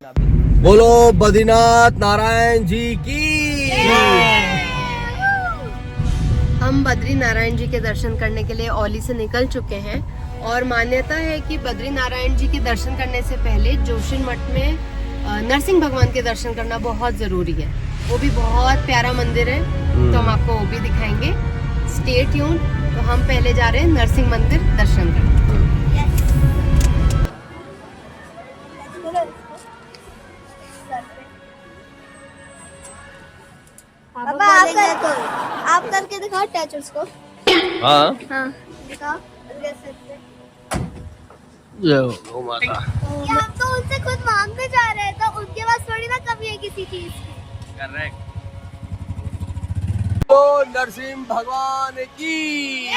बोलो बद्रीनाथ नारायण जी की। हम बद्री नारायण जी के दर्शन करने के लिए औली से निकल चुके हैं और मान्यता है कि बद्री नारायण जी के दर्शन करने से पहले जोशीमठ में नरसिंह भगवान के दर्शन करना बहुत जरूरी है। वो भी बहुत प्यारा मंदिर है, तो हम आपको वो भी दिखाएंगे। Stay tune. तो हम पहले जा रहे हैं नरसिंह मंदिर दर्शन करने। आप करके दिखाओ टच उसको। हाँ हाँ दिखाओ। माता हम तो उनसे खुद मांगने जा रहे हैं, तो उनके पास थोड़ी ना कमी है किसी चीज की। करेक्ट। तो नरसिंह भगवान की।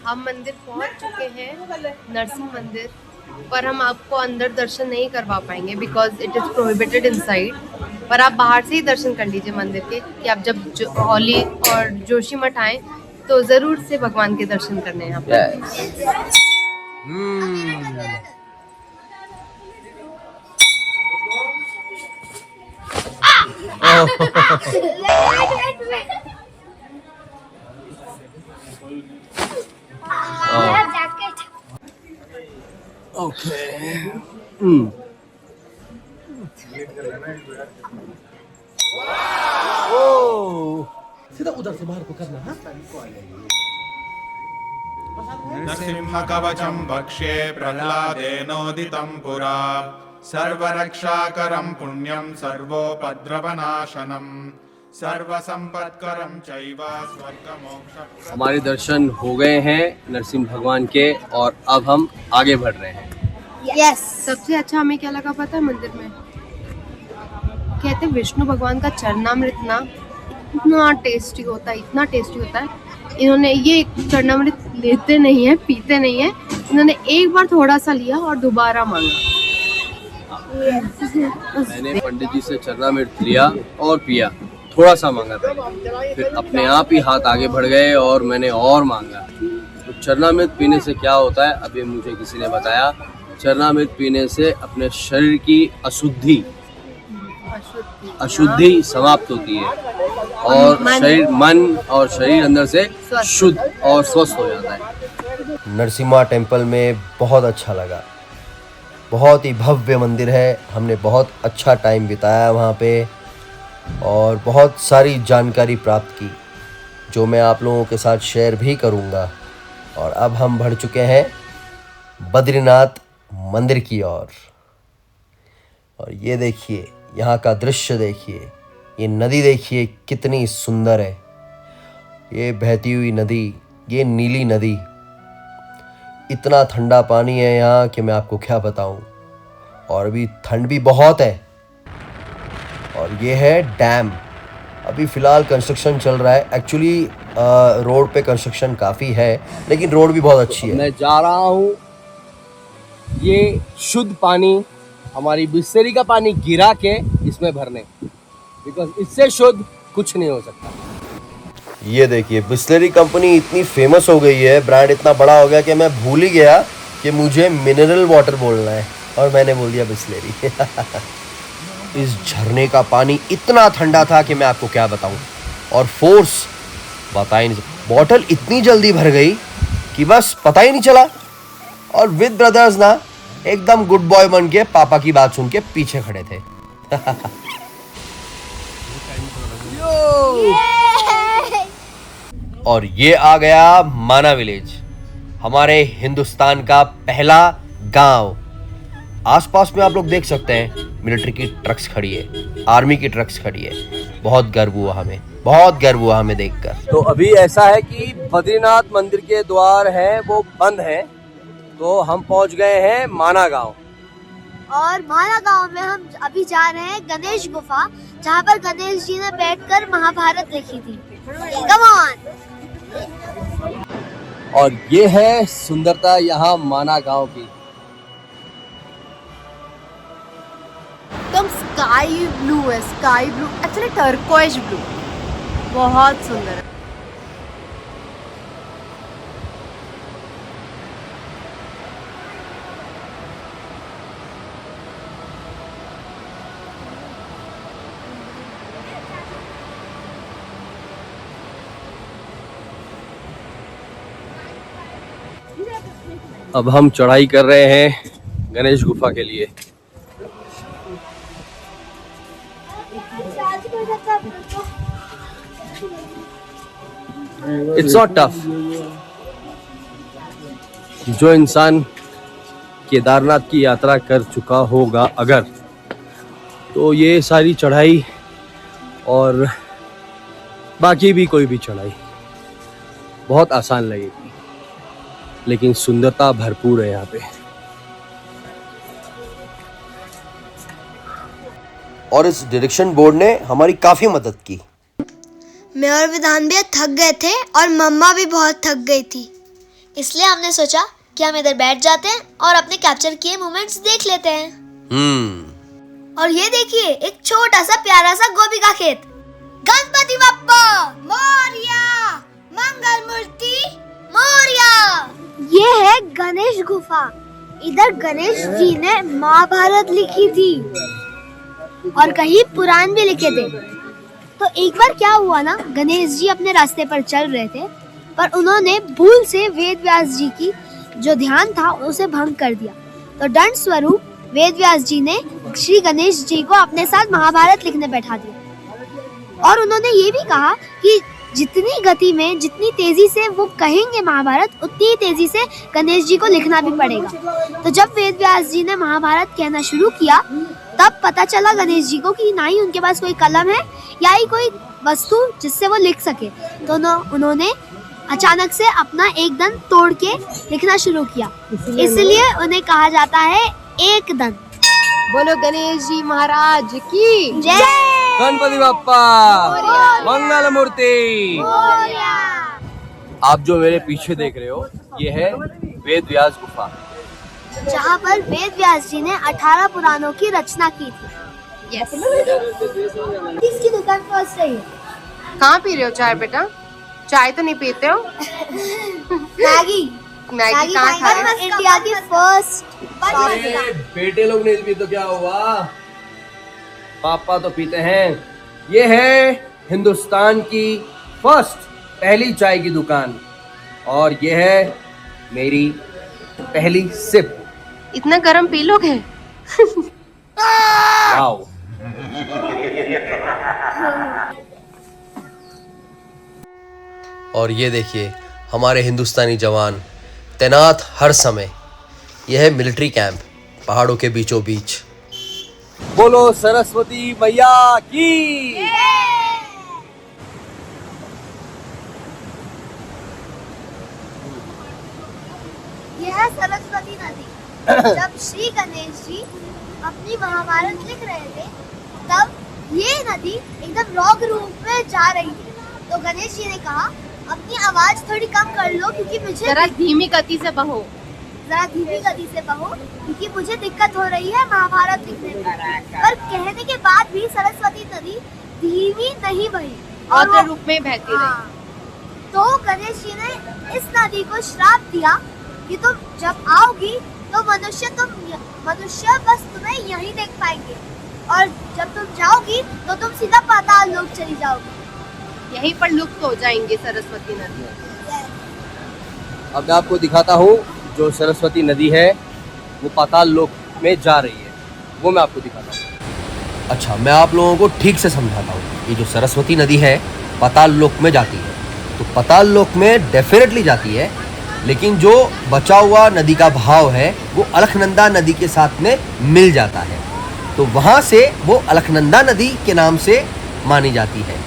हम मंदिर पहुंच चुके हैं, नरसिंह मंदिर, पर हम आपको अंदर दर्शन नहीं करवा पाएंगे because it is prohibited inside. पर आप बाहर से ही दर्शन कर लीजिए मंदिर के, कि आप जब औली और जोशीमठ आए तो जरूर से भगवान के दर्शन करने हैं यहाँ पर। जैकेट। ओके। सीधा उधर से बाहर को करना है। नरसिंहकवचं वक्ष्ये प्रह्लादेनोदितं पुरा सर्वरक्षाकरं पुण्यं सर्वोपद्रवनाशनं सर्वसंपत्करं चैव स्वर्गमोक्ष। हमारे दर्शन हो गए हैं नरसिंह भगवान के और अब हम आगे बढ़ रहे हैं। यस। सबसे अच्छा हमें क्या लगा पता है मंदिर में? कहते हैं विष्णु भगवान का चरणामृत ना इतना टेस्टी होता है, इतना टेस्टी होता है। इन्होंने ये चरणामृत लेते नहीं है, पीते नहीं है, इन्होंने एक बार थोड़ा सा लिया और दोबारा मांगा। मैंने पंडित जी से चरणामृत लिया और पिया, थोड़ा सा मांगा पहले, फिर अपने आप ही हाथ आगे बढ़ गए और मैंने और मांगा। तो चरणामृत पीने से क्या होता है, अभी मुझे किसी ने बताया, चरणामृत पीने से अपने शरीर की अशुद्धि समाप्त होती है और शरीर, मन और शरीर अंदर से शुद्ध और स्वस्थ हो जाता है। नरसिम्हा टेम्पल में बहुत अच्छा लगा, बहुत ही भव्य मंदिर है। हमने बहुत अच्छा टाइम बिताया वहाँ पे और बहुत सारी जानकारी प्राप्त की जो मैं आप लोगों के साथ शेयर भी करूँगा। और अब हम बढ़ चुके हैं बद्रीनाथ मंदिर की ओर। और ये देखिए, यहाँ का दृश्य देखिए, ये नदी देखिए कितनी सुंदर है। ये बहती हुई नदी, ये नीली नदी, इतना ठंडा पानी है यहाँ कि मैं आपको क्या बताऊँ। और अभी ठंड भी बहुत है। और ये है डैम, अभी फ़िलहाल कंस्ट्रक्शन चल रहा है। एक्चुअली रोड पे कंस्ट्रक्शन काफ़ी है, लेकिन रोड भी बहुत अच्छी है। मैं जा रहा हूँ ये शुद्ध पानी, हमारी बिस्लेरी का पानी गिरा के इसमें भरने, बिकॉज इससे शुद्ध कुछ नहीं हो सकता। ये देखिए, बिस्लेरी कंपनी इतनी फेमस हो गई है, ब्रांड इतना बड़ा हो गया कि मैं भूल ही गया कि मुझे मिनरल वाटर बोलना है और मैंने बोल दिया बिस्लेरी। इस झरने का पानी इतना ठंडा था कि मैं आपको क्या बताऊं, और फोर्स बता ही नहीं, बॉटल इतनी जल्दी भर गई कि बस पता ही नहीं चला। और विद ब्रदर्स ना एकदम गुड बॉय बन के पापा की बात सुन के पीछे खड़े थे। और ये आ गया माना विलेज, हमारे हिंदुस्तान का पहला गांव। आसपास में आप लोग देख सकते हैं मिलिट्री की ट्रक्स खड़ी है, आर्मी की ट्रक्स खड़ी है। बहुत गर्व हुआ हमें, बहुत गर्व हुआ हमें देखकर। तो अभी ऐसा है कि बद्रीनाथ मंदिर के द्वार हैं वो बंद हैं, तो हम पहुंच गए हैं माना गांव। और माना गांव में हम अभी जा रहे हैं गणेश गुफा, जहाँ पर गणेश जी ने बैठकर महाभारत लिखी थी। Come on. और ये है सुंदरता यहाँ माना गांव की। एकदम स्काई ब्लू है, sky blue, actually turquoise blue, बहुत सुंदर है। अब हम चढ़ाई कर रहे हैं गणेश गुफा के लिए। It's not tough. जो इंसान केदारनाथ की यात्रा कर चुका होगा अगर, तो ये सारी चढ़ाई और बाकी भी कोई भी चढ़ाई बहुत आसान लगेगी, लेकिन सुंदरता भरपूर है यहाँ पे। और इस डायरेक्शन बोर्ड ने हमारी काफी मदद की। मैं और विधान भैया थक गए थे और मम्मा भी बहुत थक गई थी, इसलिए हमने सोचा कि हम इधर बैठ जाते हैं और अपने कैप्चर किए मोमेंट्स देख लेते हैं। और ये देखिए, एक छोटा सा प्यारा सा गोभी का खेत। गणपति बप्पा मोरया, मंगल मूर्ति मोरया। ये है गणेश गुफा। इधर गणेश जी ने महाभारत लिखी थी और कहीं पुराण भी लिखे थे। तो एक बार क्या हुआ ना, गणेश जी अपने रास्ते पर चल रहे थे, पर उन्होंने भूल से वेद व्यास जी की जो ध्यान था उसे भंग कर दिया। तो दंड स्वरूप वेद व्यास जी ने श्री गणेश जी को अपने साथ महाभारत लिखने बैठा दिया। और उन्होंने ये भी कहा कि जितनी गति में, जितनी तेजी से वो कहेंगे महाभारत, उतनी तेजी से गणेश जी को लिखना भी पड़ेगा। तो जब वेद व्यास जी ने महाभारत कहना शुरू किया, तब पता चला गणेश जी को कि ना ही उनके पास कोई कलम है या ही कोई वस्तु जिससे वो लिख सके। तो उन्होंने अचानक से अपना एक दंत तोड़ के लिखना शुरू किया, इसलिए उन्हें कहा जाता है एक दंत। बोलो गणेश जी महाराज की जय। गणपति बप्पा मंगल मूर्ति। आप जो मेरे पीछे देख रहे हो, ये है वेद व्यास गुफा, जहाँ पर वेद व्यास जी ने 18 पुराणों की रचना की थी। यस। किसकी दुकान पहुँच रही है? कहाँ पी रहे हो चाय बेटा? चाय तो नहीं पीते हो? मैगी। मैगी कहाँ खा रहे हो? इंडिया की फर्स्ट। बेटे लोग नहीं पीते तो क्या हुआ, पापा तो पीते हैं। ये है हिंदुस्तान की पहली चाय की दुकान, और ये है मेरी पहली सिप। इतना गर्म पी लोगे? वाओ। और ये देखिए हमारे हिंदुस्तानी जवान तैनात हर समय। यह है मिलिट्री कैंप पहाड़ों के बीचों बीच। बोलो सरस्वती मैया की। यह है सरस्वती नदी। जब श्री गणेश जी अपनी महाभारत लिख रहे थे, तब ये नदी एकदम रॉग रूप में जा रही थी। तो गणेश जी ने कहा, अपनी आवाज थोड़ी कम कर लो क्योंकि मुझे जरा धीमी गति से बहो। क्योंकि मुझे दिक्कत हो रही है महाभारत लिखने में। पर कहने के बाद भी सरस्वती नदी धीमी नहीं बही और और रूप में बहती रही। तो गणेश जी ने इस नदी को श्राप दिया कि तुम जब आओगी तो मनुष्य बस तुम्हें यहीं देख पाएंगे, और जब तुम जाओगी तो तुम सीधा पाताल लोक चली जाओगी। यहीं पर लुप्त हो जाएंगे सरस्वती नदी। अब मैं आपको दिखाता हूँ जो सरस्वती नदी है वो पाताल लोक में जा रही है, वो मैं आपको दिखाता हूँ। अच्छा, मैं आप लोगों को ठीक से समझाता हूँ। ये जो सरस्वती नदी है पाताल लोक में जाती है, तो पाताल लोक में डेफिनेटली जाती है, लेकिन जो बचा हुआ नदी का भाव है वो अलखनंदा नदी के साथ में मिल जाता है, तो वहाँ से वो अलखनंदा नदी के नाम से मानी जाती है।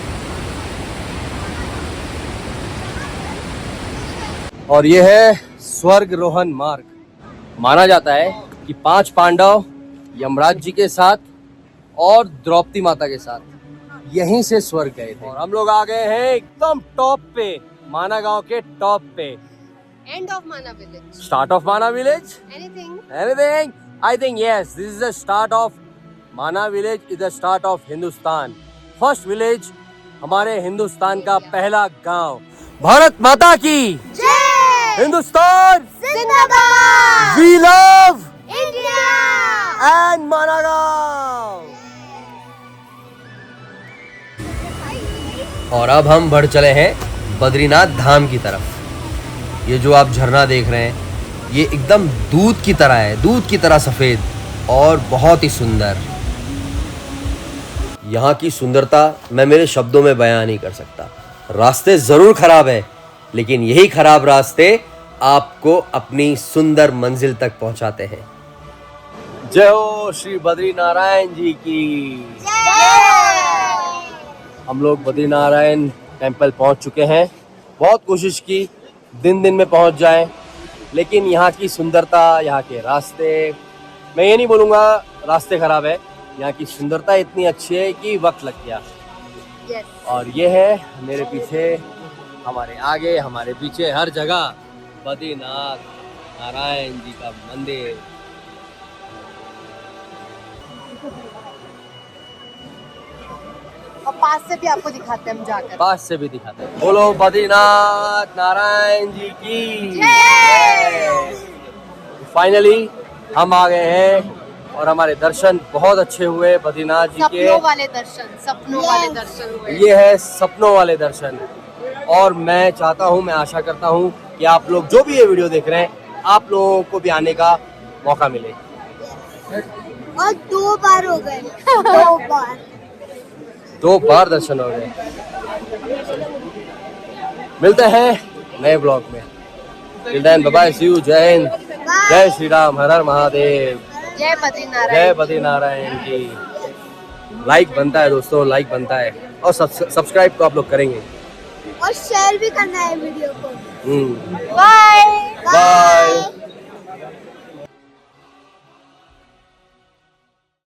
और ये है स्वर्ग रोहन मार्ग। माना जाता है कि 5 पांडव यमराज जी के साथ और द्रौपदी माता के साथ यहीं से स्वर्ग गए थे। और हम लोग आ गए हैं एकदम टॉप पे, माना गांव के टॉप पे। End of Mana village. Start of Mana village? Anything? Anything? I think yes. This is the start of Mana village. Is the start of Hindustan. First village, हमारे हिंदुस्तान का पहला गांव। भारत माता की जय। हिंदुस्तान जिंदाबाद। We love India and Mana गांव। और अब हम बढ़ चले हैं बद्रीनाथ धाम की तरफ। ये जो आप झरना देख रहे हैं ये एकदम दूध की तरह है, दूध की तरह सफेद और बहुत ही सुंदर। यहाँ की सुंदरता मैं मेरे शब्दों में बयां नहीं कर सकता। रास्ते जरूर खराब है, लेकिन यही खराब रास्ते आपको अपनी सुंदर मंजिल तक पहुंचाते हैं। जय हो श्री बद्रीनारायण जी की। हम लोग बद्रीनारायण टेम्पल पहुंच चुके हैं। बहुत कोशिश की दिन में पहुंच जाएं, लेकिन यहाँ की सुंदरता, यहाँ के रास्ते, मैं ये नहीं बोलूँगा रास्ते खराब है, यहाँ की सुंदरता इतनी अच्छी है कि वक्त लग गया। और ये है मेरे पीछे, हमारे आगे, हमारे पीछे, हर जगह बद्रीनाथ नारायण जी का मंदिर। और पास से भी आपको दिखाते हैं हम जाकर। पास से भी दिखाते हैं। बोलो बद्रीनाथ नारायण जी की। फाइनली हम आ गए हैं और हमारे दर्शन बहुत अच्छे हुए बद्रीनाथ जी के। सपनों वाले दर्शन, सपनों वाले दर्शन हुए। ये है सपनों वाले दर्शन। और मैं चाहता हूँ, मैं आशा करता हूँ कि आप लोग जो भी ये वीडियो देख रहे हैं, आप लोगों को भी आने का मौका मिले। और 2 बार हो गए। 2 बार दर्शन हो गए। मिलते हैं नए ब्लॉग में। Till then bye bye, see you, जय हिंद, जय श्री राम, हर हर महादेव, जय बद्रीनारायण। जय बद्रीनारायण की। लाइक बनता है दोस्तों, लाइक बनता है, और सब्सक्राइब तो आप लोग करेंगे और शेयर भी करना है वीडियो को। Bye bye.